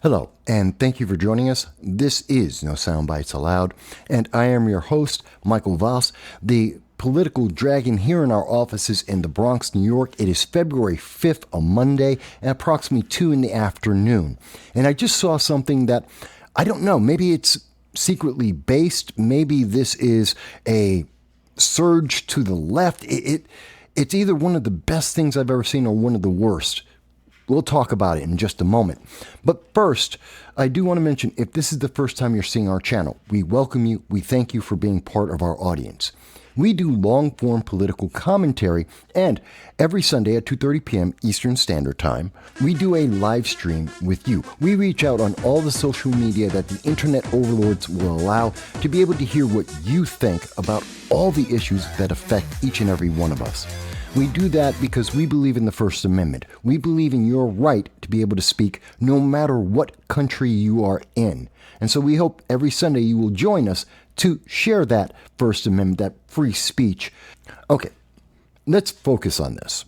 Hello, and thank you for joining us. This is No Soundbites Allowed, and I am your host, Michael Voss, the political dragon here in our offices in the Bronx, New York. It is February 5th, a Monday, and approximately 2 in the afternoon. And I just saw something that, I don't know, maybe it's secretly based, maybe this is a surge to the left. It's either one of the best things I've ever seen or one of the worst. We'll talk about it in just a moment. But first, I do want to mention, if this is the first time you're seeing our channel, we welcome you. We thank you for being part of our audience. We do long-form political commentary, and every Sunday at 2:30 p.m. Eastern Standard Time, we do a live stream with you. We reach out on all the social media that the internet overlords will allow to be able to hear what you think about all the issues that affect each and every one of us. We do that because we believe in the First Amendment. We believe in your right to be able to speak no matter what country you are in. And so we hope every Sunday you will join us to share that First Amendment, that free speech. Okay, let's focus on this.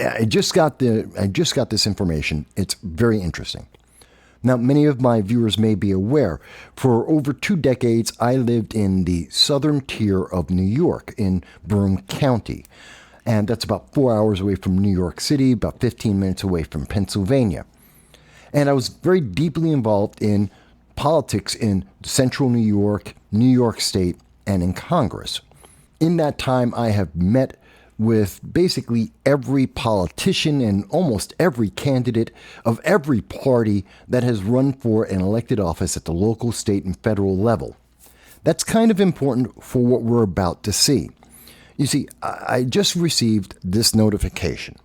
I just got this information. It's very interesting. Now, many of my viewers may be aware, for over 2 decades, I lived in the southern tier of New York in Broome County. And that's about 4 hours away from New York City, about 15 minutes away from Pennsylvania. And I was very deeply involved in politics in central New York State, and in Congress. In that time, I have met with basically every politician and almost every candidate of every party that has run for an elected office at the local, state, and federal level. That's kind of important for what we're about to see. You see, I just received this notification.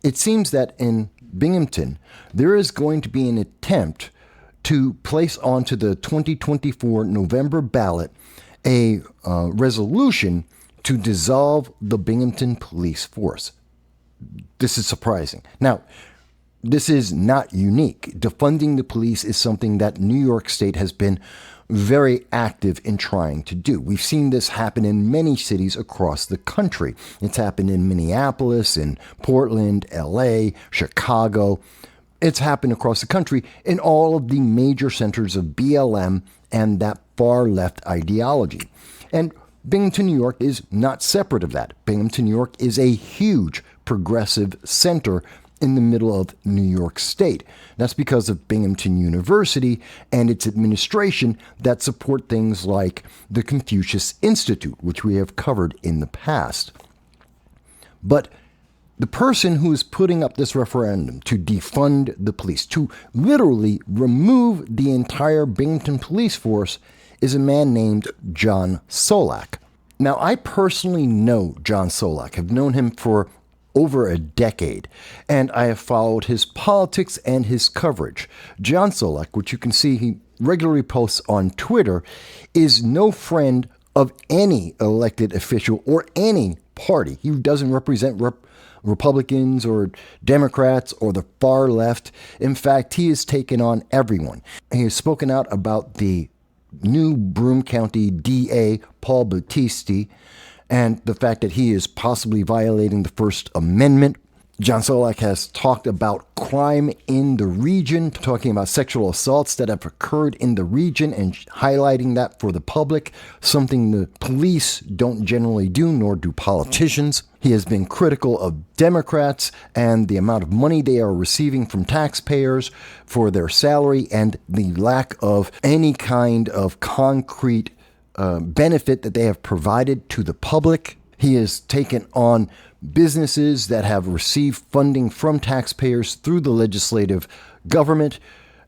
It seems that in Binghamton, there is going to be an attempt to place onto the 2024 November ballot a resolution to dissolve the Binghamton police force. This is surprising. Now, this is not unique. Defunding the police is something that New York State has been very active in trying to do. We've seen this happen in many cities across the country. It's happened in Minneapolis, in Portland, LA, Chicago. It's happened across the country in all of the major centers of BLM and that far left ideology. And Binghamton, New York is not separate of that. Binghamton, New York is a huge progressive center in the middle of New York State. That's because of Binghamton University and its administration that support things like the Confucius Institute, which we have covered in the past. But the person who is putting up this referendum to defund the police, to literally remove the entire Binghamton police force, is a man named John Solak. Now, I personally know John Solak. I've known him for over a decade, and I have followed his politics and his coverage. John Solak, which you can see he regularly posts on Twitter, is no friend of any elected official or any party. He doesn't represent Republicans or Democrats or the far left. In fact, he has taken on everyone. He has spoken out about the new Broome County DA, Paul Battisti, and the fact that he is possibly violating the First Amendment. John Solak has talked about crime in the region, talking about sexual assaults that have occurred in the region and highlighting that for the public, something the police don't generally do, nor do politicians. He has been critical of Democrats and the amount of money they are receiving from taxpayers for their salary and the lack of any kind of concrete benefit that they have provided to the public. He has taken on businesses that have received funding from taxpayers through the legislative government,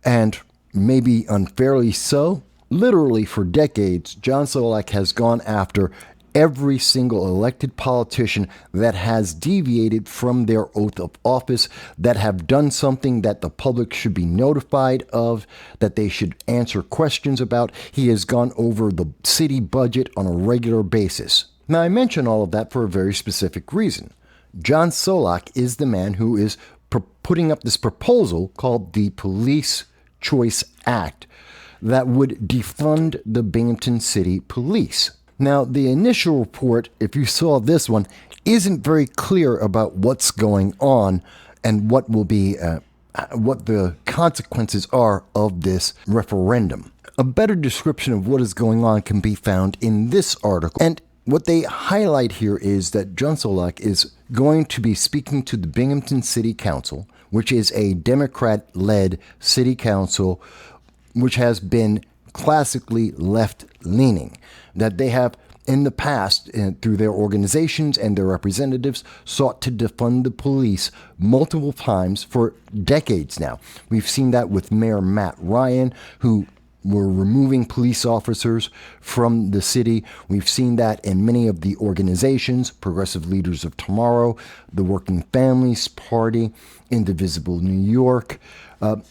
and maybe unfairly so. Literally for decades, John Solak has gone after every single elected politician that has deviated from their oath of office, that have done something that the public should be notified of, that they should answer questions about. He has gone over the city budget on a regular basis. Now, I mention all of that for a very specific reason. John Solak is the man who is putting up this proposal called the Police Choice Act that would defund the Binghamton City Police. Now, the initial report, if you saw this one, isn't very clear about what's going on and what will be what the consequences are of this referendum. A better description of what is going on can be found in this article. And what they highlight here is that John Solak is going to be speaking to the Binghamton City Council, which is a Democrat-led city council, which has been classically left-leaning, that they have in the past, through their organizations and their representatives, sought to defund the police multiple times for decades now. We've seen that with Mayor Matt Ryan, who were removing police officers from the city. We've seen that in many of the organizations, Progressive Leaders of Tomorrow, the Working Families Party, Indivisible New York.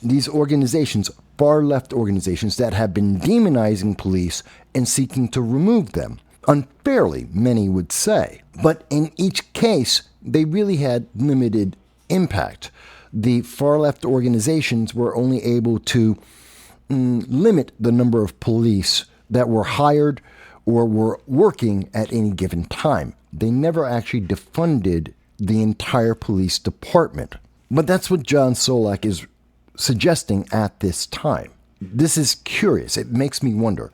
These organizations, far left organizations that have been demonizing police and seeking to remove them. Unfairly, many would say. But in each case, they really had limited impact. The far left organizations were only able to limit the number of police that were hired or were working at any given time. They never actually defunded the entire police department. But that's what John Solak is suggesting at this time. This is curious. It makes me wonder.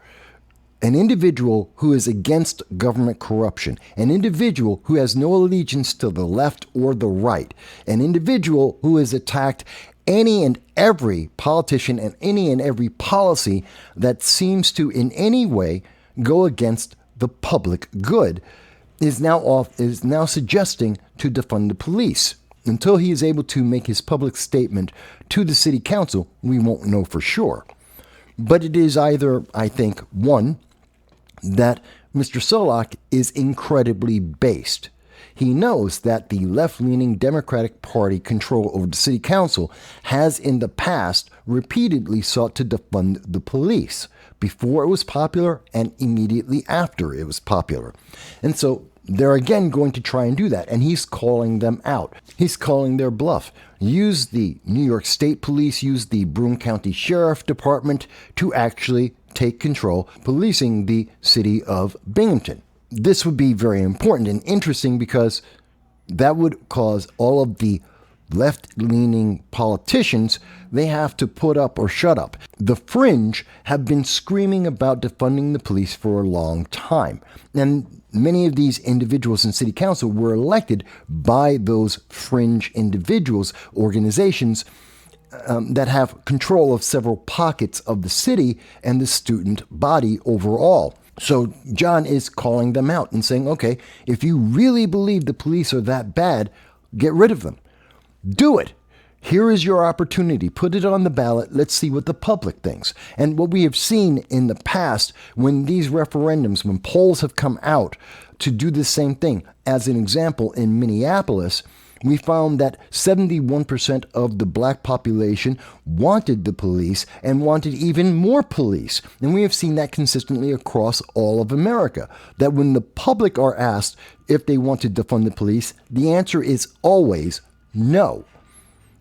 An individual who is against government corruption, an individual who has no allegiance to the left or the right, an individual who has attacked any and every politician and any and every policy that seems to in any way go against the public good, is now suggesting to defund the police. Until he is able to make his public statement to the city council, we won't know for sure. But it is either, I think, one, that Mr. Solak is incredibly based. He knows that the left-leaning Democratic Party control over the city council has in the past repeatedly sought to defund the police before it was popular and immediately after it was popular. And so they're again going to try and do that, and he's calling them out. He's calling their bluff. Use the New York State Police, use the Broome County Sheriff Department to actually take control, policing the city of Binghamton. This would be very important and interesting because that would cause all of the left-leaning politicians, they have to put up or shut up. The fringe have been screaming about defunding the police for a long time. And many of these individuals in city council were elected by those fringe individuals, organizations that have control of several pockets of the city and the student body overall. So John is calling them out and saying, okay, if you really believe the police are that bad, get rid of them. Do it. Here is your opportunity. Put it on the ballot. Let's see what the public thinks. And what we have seen in the past when these referendums, when polls have come out to do the same thing, as an example, in Minneapolis, we found that 71% of the black population wanted the police and wanted even more police. And we have seen that consistently across all of America, that when the public are asked if they want to defund the police, the answer is always no.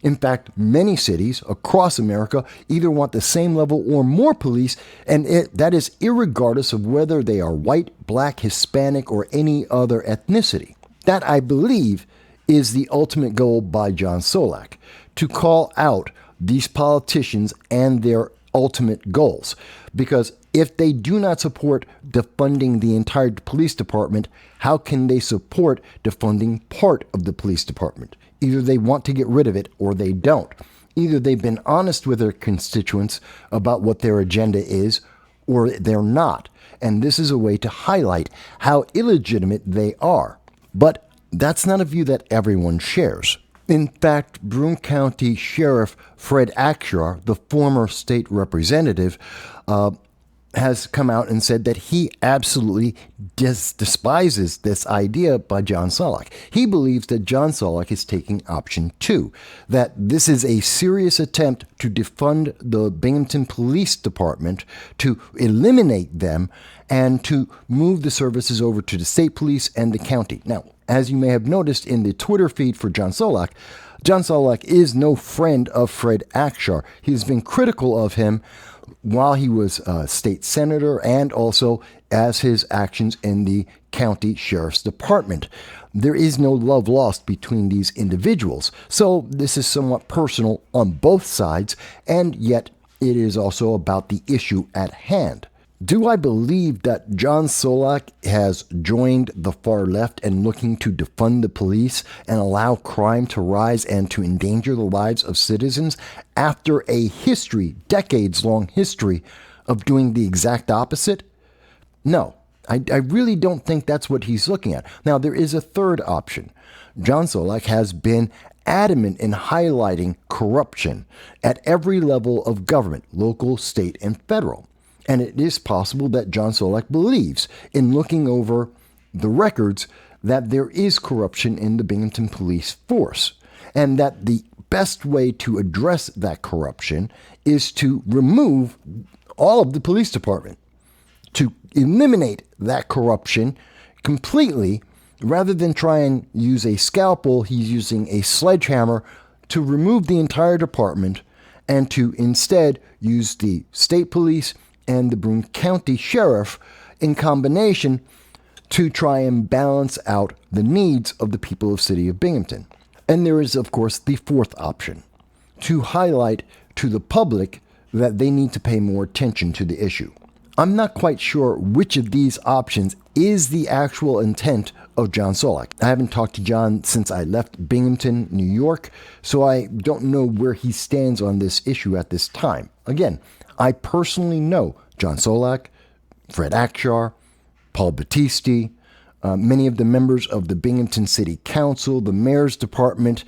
In fact, many cities across America either want the same level or more police, and that is irregardless of whether they are white, black, Hispanic, or any other ethnicity. That, I believe, is the ultimate goal by John Solak, to call out these politicians and their ultimate goals. Because if they do not support defunding the entire police department, how can they support defunding part of the police department? Either they want to get rid of it or they don't. Either they've been honest with their constituents about what their agenda is or they're not. And this is a way to highlight how illegitimate they are. But that's not a view that everyone shares. In fact, Broome County Sheriff Fred Akshar, the former state representative, has come out and said that he absolutely despises this idea by John Solak. He believes that John Solak is taking option 2, that this is a serious attempt to defund the Binghamton Police Department, to eliminate them, and to move the services over to the state police and the county. Now, as you may have noticed in the Twitter feed for John Solak is no friend of Fred Akshar. He has been critical of him while he was a state senator and also as his actions in the county sheriff's department. There is no love lost between these individuals, so this is somewhat personal on both sides, and yet it is also about the issue at hand. Do I believe that John Solak has joined the far left and looking to defund the police and allow crime to rise and to endanger the lives of citizens after a history, decades-long history, of doing the exact opposite? No, I really don't think that's what he's looking at. Now, there is a third option. John Solak has been adamant in highlighting corruption at every level of government, local, state, and federal. And it is possible that John Solak believes, in looking over the records, that there is corruption in the Binghamton police force, and that the best way to address that corruption is to remove all of the police department, to eliminate that corruption completely. Rather than try and use a scalpel, he's using a sledgehammer to remove the entire department and to instead use the state police and the Broome County Sheriff in combination to try and balance out the needs of the people of the city of Binghamton. And there is, of course, the fourth option, to highlight to the public that they need to pay more attention to the issue. I'm not quite sure which of these options is the actual intent of John Solak. I haven't talked to John since I left Binghamton, New York, so I don't know where he stands on this issue at this time. Again, I personally know John Solak, Fred Akshar, Paul Battisti, many of the members of the Binghamton City Council, the Mayor's Department,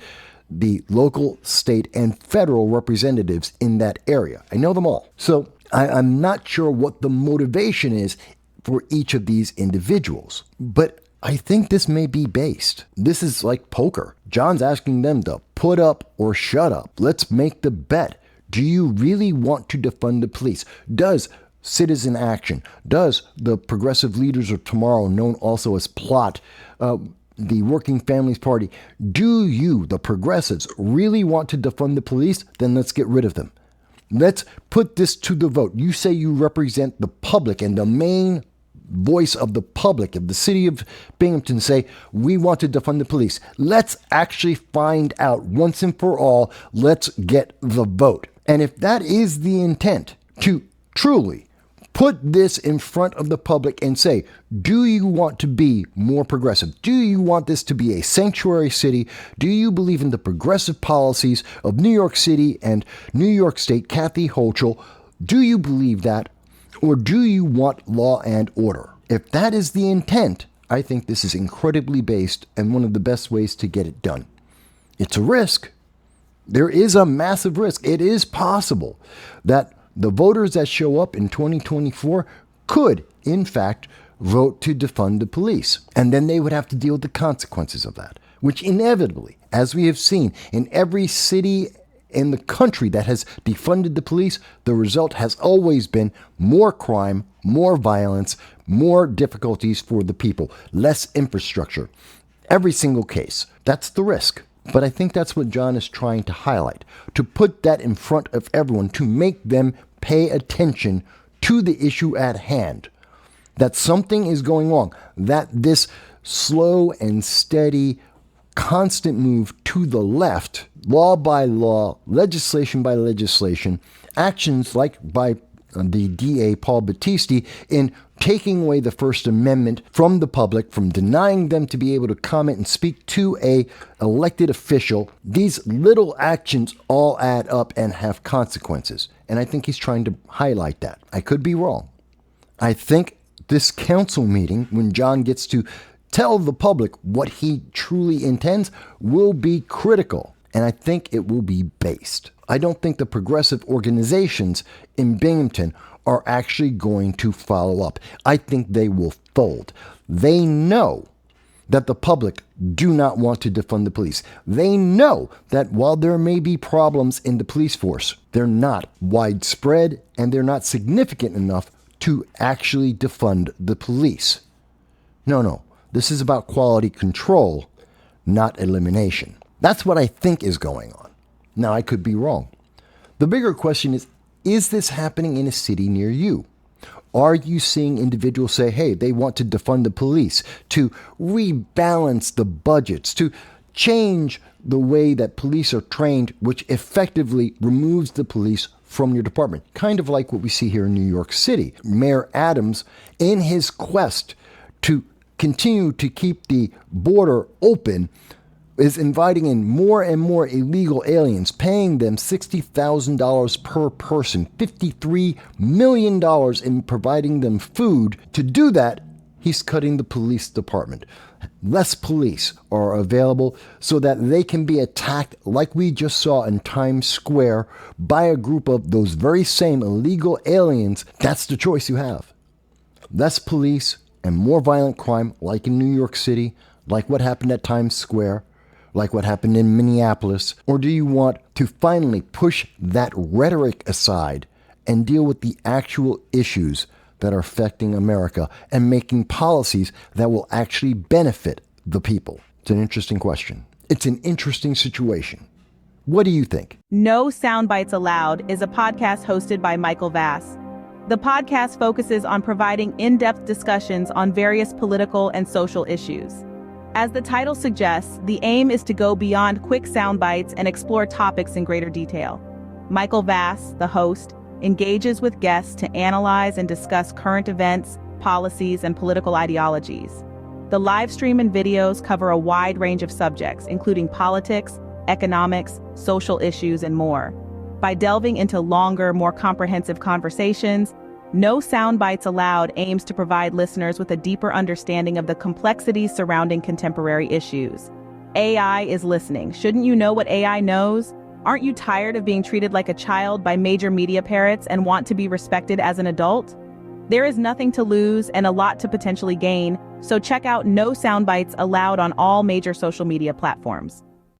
the local, state, and federal representatives in that area. I know them all. So I'm not sure what the motivation is for each of these individuals, but I think this may be based. This is like poker. John's asking them to put up or shut up. Let's make the bet. Do you really want to defund the police? Does Citizen Action, does the Progressive Leaders of Tomorrow, known also as PLOT, the Working Families Party, do you, the progressives, really want to defund the police? Then let's get rid of them. Let's put this to the vote. You say you represent the public, and the main voice of the public of the city of Binghamton say, we want to defund the police. Let's actually find out once and for all. Let's get the vote. And if that is the intent, to truly put this in front of the public and say, do you want to be more progressive? Do you want this to be a sanctuary city? Do you believe in the progressive policies of New York City and New York State, Kathy Hochul? Do you believe that? Or do you want law and order? If that is the intent, I think this is incredibly based and one of the best ways to get it done. It's a risk. There is a massive risk. It is possible that the voters that show up in 2024 could, in fact, vote to defund the police. And then they would have to deal with the consequences of that, which inevitably, as we have seen in every city in the country that has defunded the police, the result has always been more crime, more violence, more difficulties for the people, less infrastructure. Every single case. That's the risk. But I think that's what John is trying to highlight, to put that in front of everyone, to make them pay attention to the issue at hand, that something is going wrong, that this slow and steady, constant move to the left, law by law, legislation by legislation, actions like by the DA Paul Battisti in taking away the First Amendment from the public, from denying them to be able to comment and speak to a elected official. These little actions all add up and have consequences. And I think he's trying to highlight that. I could be wrong. I think this council meeting, when John gets to tell the public what he truly intends, will be critical. And I think it will be based. I don't think the progressive organizations in Binghamton are actually going to follow up. I think they will fold. They know that the public do not want to defund the police. They know that while there may be problems in the police force, they're not widespread and they're not significant enough to actually defund the police. No. This is about quality control, not elimination. That's what I think is going on. Now, I could be wrong. The bigger question is this happening in a city near you? Are you seeing individuals say, hey, they want to defund the police, to rebalance the budgets, to change the way that police are trained, which effectively removes the police from your department? Kind of like what we see here in New York City. Mayor Adams, in his quest to continue to keep the border open, is inviting in more and more illegal aliens, paying them $60,000 per person, $53 million in providing them food. To do that, he's cutting the police department. Less police are available so that they can be attacked like we just saw in Times Square by a group of those very same illegal aliens. That's the choice you have. Less police and more violent crime, like in New York City, like what happened at Times Square, like what happened in Minneapolis? Or do you want to finally push that rhetoric aside and deal with the actual issues that are affecting America and making policies that will actually benefit the people? It's an interesting question. It's an interesting situation. What do you think? No Soundbites Allowed is a podcast hosted by Michael Vass. The podcast focuses on providing in-depth discussions on various political and social issues. As the title suggests, the aim is to go beyond quick sound bites and explore topics in greater detail. Michael Vass, the host, engages with guests to analyze and discuss current events, policies, and political ideologies. The live stream and videos cover a wide range of subjects, including politics, economics, social issues, and more. By delving into longer, more comprehensive conversations, No Soundbites Allowed aims to provide listeners with a deeper understanding of the complexities surrounding contemporary issues. AI is listening. Shouldn't you know what AI knows? Aren't you tired of being treated like a child by major media parrots and want to be respected as an adult? There is nothing to lose and a lot to potentially gain, so check out No Soundbites Allowed on all major social media platforms.